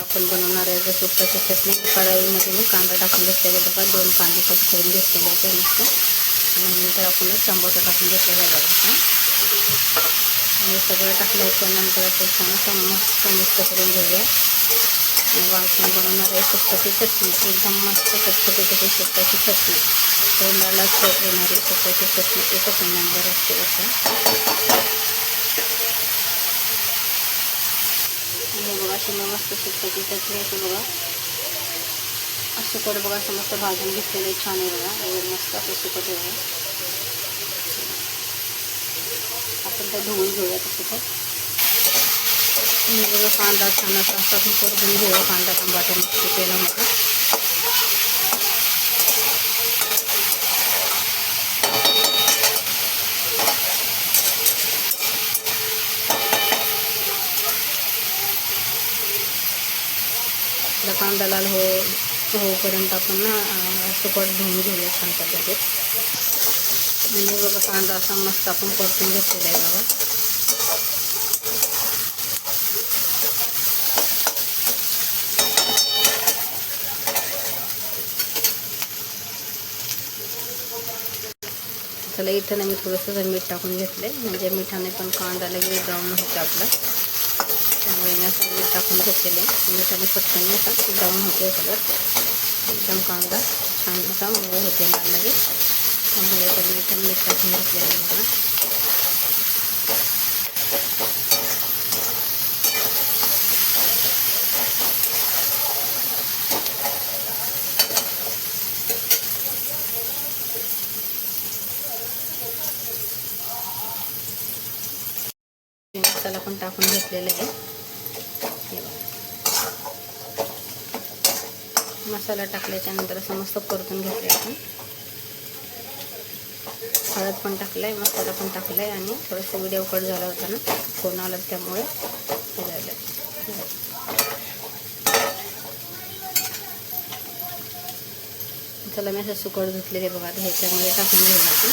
आपण बनवणार आहे जर सुकटाची चटणी. कढईमध्ये मी कांदा टाकून घेतलेला बघा, 2 कांदे कट करून घेतलेले होते मस्त. आणि नंतर आपण टमाटर टाकून घेतलेलं आहे बघा. आणि सगळं टाकल्याच्यानंतर आपण छान मस्त मिक्स करून घेऊया. आपण बनवणार आहे सुकटाची चटणी, एकदम मस्त चटपटीची सुकटाची चटणी. तोंडाला चव येणारी सुकटाची चटणी एकच नंबर असते बघा. बघा अशी मस्त सुकटाची चटणी अशी बघा, सुकट बघा असं मस्त भाजून घेतलेले छान आहे बघा. मस्त असं सुकट आहे बघा. आपण ते धुवून घेऊया सुकट. बघा कांदा छान असा आपण परतून घेऊया. कांदा टमाटर मस्त तेलामध्ये. कांदा लाल होईपर्यंत आपण ना सुकट धुवून घेऊया छान पद्धतीत. आणि बघा कांदा असा मस्त आपण परतून घेतलेला आहे बघा. चला इथं ना मी थोडंसं मीठ टाकून घेतले, म्हणजे मिठाने पण कांदा लगेच ब्राऊन होते आपला. त्यामुळे मी असं मीठ टाकून घेतलेलं आहे. मिठाने पटकन असा ब्राऊन होते कलर. एकदम कांदा छान असा मऊ होते लगेच. त्यामुळे तर इथं मीठ टाकून घेतलेलं आहे बघा. मसाला पण टाकून घेतलेला आहे. मसाला टाकल्याच्या नंतर असं मस्त परतून घेतले आपण. हळद पण टाकलाय, मसाला पण टाकलाय. आणि थोडंसं व्हिडिओ कट झाला होता ना, फोन आला त्यामुळे हे झालं. चला मी असं सुकट धुतलेले बघा, आता ह्याच्यामध्ये टाकून घेऊया आपण.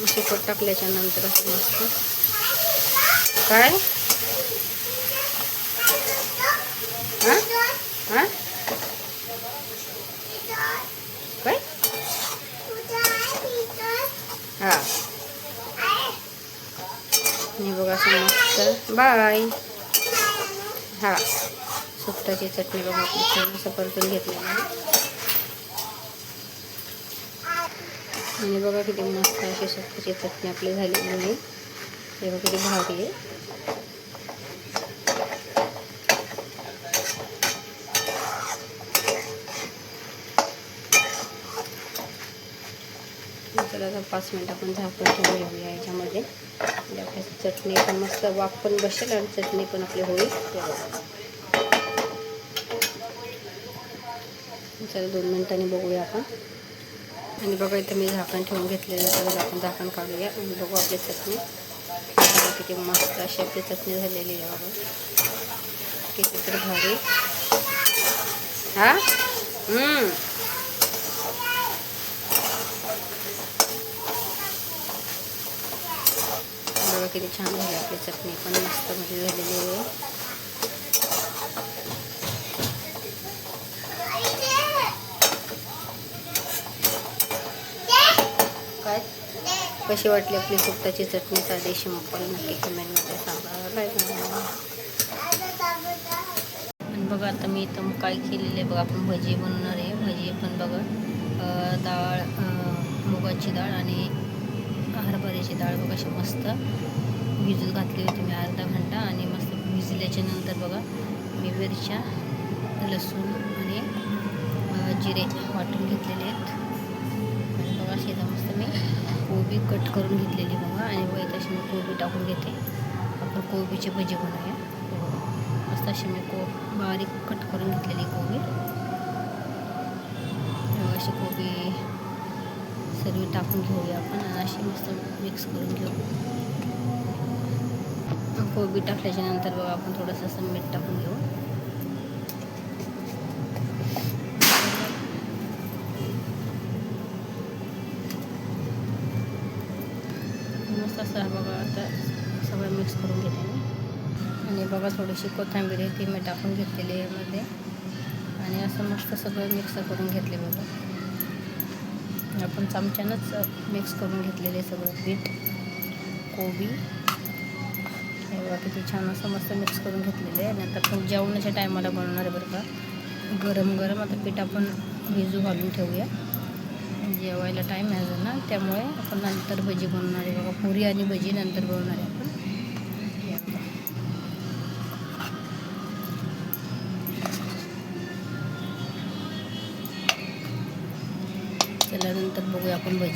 सुकट टाकल्याच्या नंतर असं मस्त काय हां हां काय हां मी बघा असं मस्त बाय. हां सुकटाची चटणी बघा आपली छान असं परतून घेतलेलं आहे. आणि बघा किती मस्त अशी सुकटाची चटणी आपली झालेली आहे. हे बघा किती भारी आहे. चला आता 5 मिनिट आपण झाकून ठेवून घेऊया याच्यामध्ये. म्हणजे आपली चटणी पण मस्त वाफ पण बसेल आणि चटणी पण आपली होईल. चला 2 मिनिटांनी बघूया आपण. आणि बघा इथं मी झाकण ठेवून घेतलेलं, तर आपण झाकण काढूया आणि बघू आपली चटणी. किती मस्त अशी आपली चटणी झालेली आहे बघा, किती तर भारी. हां बघा किती छान झाली आपली चटणी पण मस्त मध्ये झालेली आहे. काय कशी वाटली आपली सुकटाची चटणी साधीशी मोकल नक्की कमेंटमध्ये सांगा. आणि बघा आता मी इथं काय केलेलं आहे बघा, आपण भजी बनवणार आहे. भजी पण बघा डाळ, मुगाची डाळ आणि हरभऱ्याची डाळ बघा अशी मस्त भिजत घातली होती मी अर्धा घंटा. आणि मस्त भिजल्याच्या नंतर बघा मी मिरच्या, लसूण आणि जिरे वाटून घेतलेले आहेत. आणि बघा अशी मस्त मी कोबी कट करून घेतलेली बघा. आणि वय तशी मी कोबी टाकून घेते. आपण कोबीची भजी बनवूया. मस्त अशी मी बारीक कट करून घेतलेली कोबी. अशी कोबी सर्व टाकून घेऊया आपण आणि अशी मस्त मिक्स करून घेऊ. कोबी टाकल्याच्या नंतर बघा आपण थोडंसं असं मीठ टाकून घेऊ. मस्त असं बघा आता सगळं मिक्स करून घेते मी. आणि बघा थोडीशी कोथिंबीर आहे ती मी टाकून घेतलेली आहे यामध्ये. आणि असं मस्त सगळं मिक्स करून घेतले बघा. आपण चमच्यानंच मिक्स करून घेतलेले सगळं पीठ, कोबी हे बघा किती छान असं मस्त मिक्स करून घेतलेले आहे. नंतर पण जेवणाच्या टायमाला बनवणार आहे बरं का. गरम गरम आता पीठ आपण भिजू घालून ठेवूया. जेवायला टाईम आहे अजून ना, त्यामुळे आपण नंतर भजी बनवणार आहे बघा. पुरी आणि भजी नंतर बनवणार आहे आपण. चला नंतर बघूया आपण भजी.